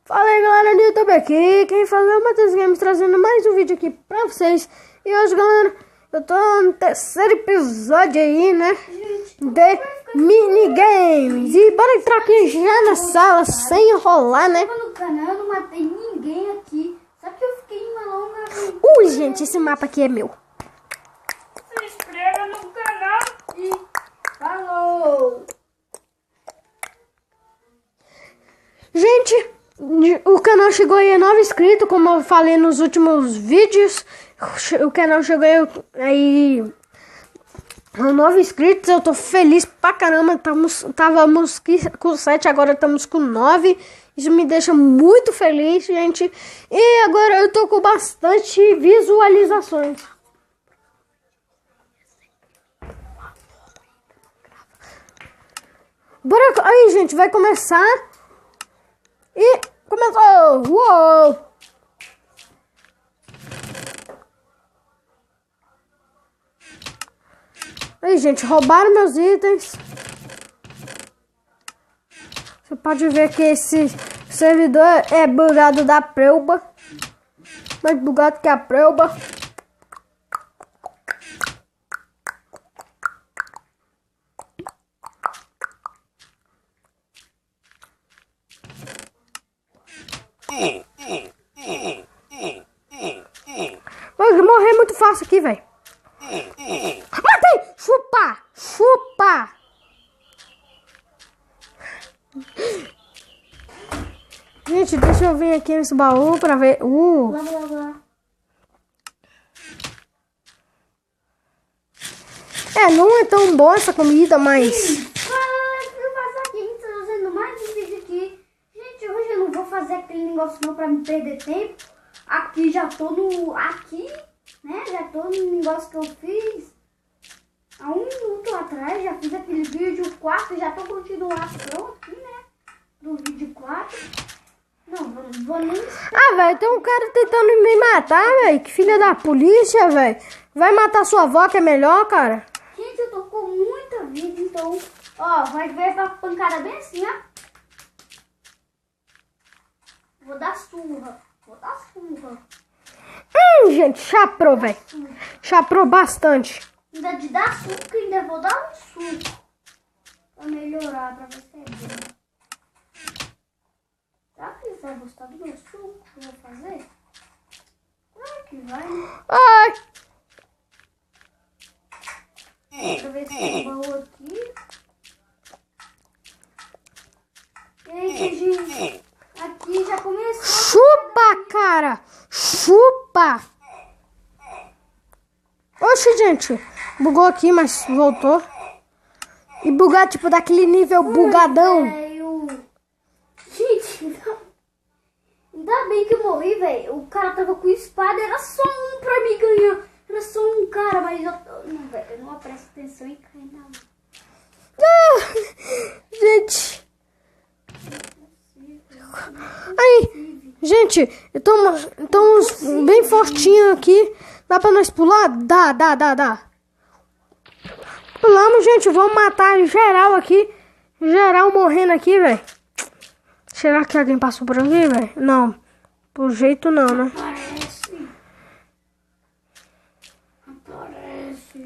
Fala aí galera do YouTube aqui, quem fala é o Matheus Games, trazendo mais um vídeo aqui pra vocês. E hoje galera, eu tô no terceiro episódio aí, né, de minigames. E bora entrar aqui já na sala, sem enrolar, né. No canal, eu não matei ninguém aqui, só que eu fiquei uma longa... Ui gente, esse mapa aqui é meu. Se inscreva no canal e falou! Gente, o canal chegou aí a 9 inscritos, como eu falei nos últimos vídeos. O canal chegou aí a 9 inscritos, eu tô feliz pra caramba. Estávamos com 7, agora estamos com 9. Isso me deixa muito feliz, gente. E agora eu tô com bastante visualizações. Bora aí, gente, vai começar. E começou! Uou! Aí, gente, roubaram meus itens. Você pode ver que esse servidor é bugado da preuba. Mais bugado que a preuba. Vou morrer muito fácil aqui, velho. Matei! Chupa! Chupa! Gente, deixa eu vir aqui nesse baú pra ver. Blá, blá, blá. É, não é tão boa essa comida, mas... Eu faço aqui, a gente tá fazendo mais um vídeo aqui. Gente, hoje eu não vou fazer aquele negócio não pra me perder tempo. Aqui já tô no... Aqui, né? Já tô no negócio que eu fiz há 1 minuto atrás. Já fiz aquele vídeo 4, já tô continuação aqui, né? Do vídeo 4. Não, vou nem... Ah, velho, tem um cara tentando me matar, velho. Que filha da polícia, velho. Vai matar sua avó que é melhor, cara. Gente, eu tô com muita vida, então... Ó, vai ver a pancada bem assim, ó. Vou dar surra. Vou dar surra. Gente, chaprou, velho. Chaprou bastante. Ainda de dar suco, ainda vou dar um suco. Pra melhorar, pra você ver. Será que eles vão gostar do meu suco que eu vou fazer? Claro que vai, né? Ai. Deixa eu ver se tem um baú aqui. Eita, gente. Aqui já começou. Chupa, cara. Chupa. Oxe, gente. Bugou aqui, mas voltou. E bugar, tipo, daquele nível bugadão. Gente, ainda bem que eu morri, velho. O cara tava com espada, era só um pra me ganhar. Era só um cara, mas eu... Não, velho, eu não presto atenção em cair na mão. Gente. Aí, gente, estamos bem fortinho aqui. Dá pra nós pular? Dá. Pulamos, gente. Vamos matar geral aqui. Geral morrendo aqui, velho. Será que alguém passou por aqui, velho? Não. Por jeito não, né? Aparece.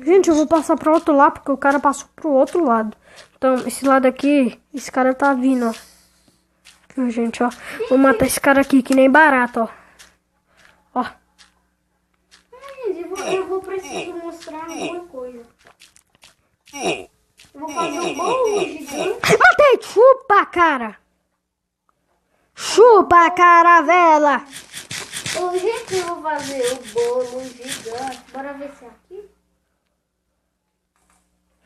Gente, eu vou passar pro outro lado, porque o cara passou pro outro lado. Então, esse lado aqui, esse cara tá vindo, ó. Aqui, gente, ó. Vou matar esse cara aqui, que nem barato, ó. Ó. Eu vou precisar mostrar alguma coisa. Eu vou fazer um bolo gigante. Matei! Chupa, cara! Chupa, caravela! O jeito que eu vou fazer o bolo gigante. Bora ver se é aqui.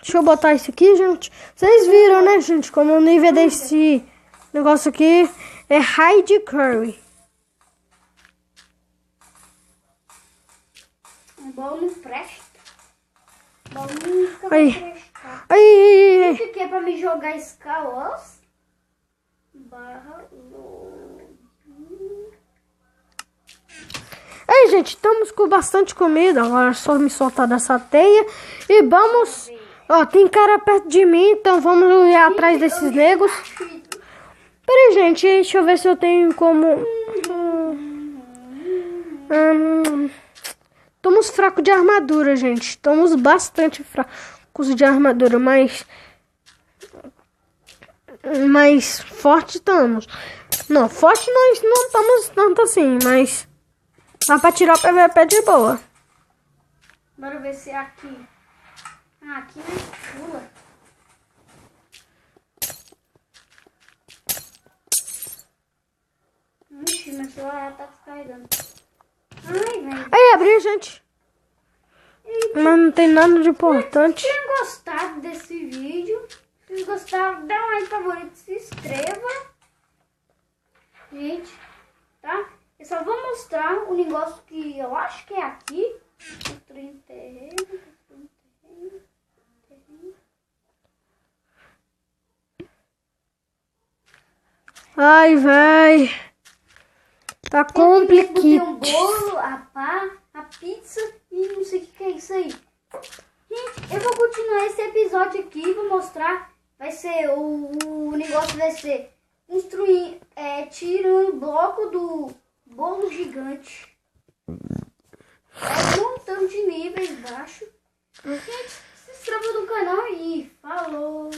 Deixa eu botar isso aqui, gente. Vocês viram, né, gente? Como o nível desse negócio aqui é high de curry. O bolo não presta. O bolo nunca Aí. vai prestar. Aí. Isso aqui é pra me jogar Skywars. Barra load. Aí, gente, estamos com bastante comida. Agora é só me soltar dessa teia. E vamos... Ó, tem cara perto de mim, então vamos ir atrás desses negros. Peraí, gente, deixa eu ver se eu tenho como... Estamos fracos de armadura, gente. Estamos bastante fracos de armadura, mas forte estamos. Não, forte nós não estamos tanto assim, mas dá pra tirar o PVP de boa. Bora ver se é aqui. Ah, aqui é pula. Ixi, meu celular tá descarregando. Ai, velho. Aí, abriu, gente. Mas não tem nada de importante. Se vocês gostaram desse vídeo, se vocês gostaram, dá um like favorito, se inscreva. Gente, tá? Eu só vou mostrar o negócio que eu acho que é aqui. Construir um terreno. Ai, véi. Tá complicado. Tem um bolo, a pá, a pizza e não sei o que é isso aí. Gente, eu vou continuar esse episódio aqui, vou mostrar. Vai ser, o negócio vai ser construir, tirando bloco do bolo gigante. Montando de níveis baixos. Gente, se inscreva no canal e falou.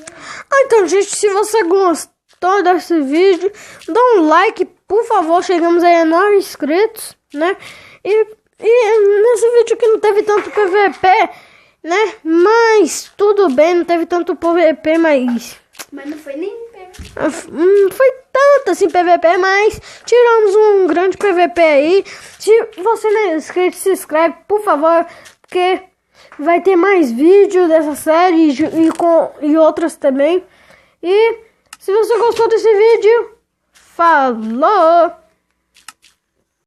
Então, gente, se você gostou desse vídeo, dá um like, por favor. Chegamos aí a 9 inscritos, né? E nesse vídeo aqui não teve tanto PVP, né? Mas tudo bem, não teve tanto PVP, mas não foi nem PVP. Não foi tanto assim PVP, mas tiramos um grande PVP aí. Se você não é inscrito, se inscreve, por favor, porque vai ter mais vídeos dessa série e outras também. E se você gostou desse vídeo, falou!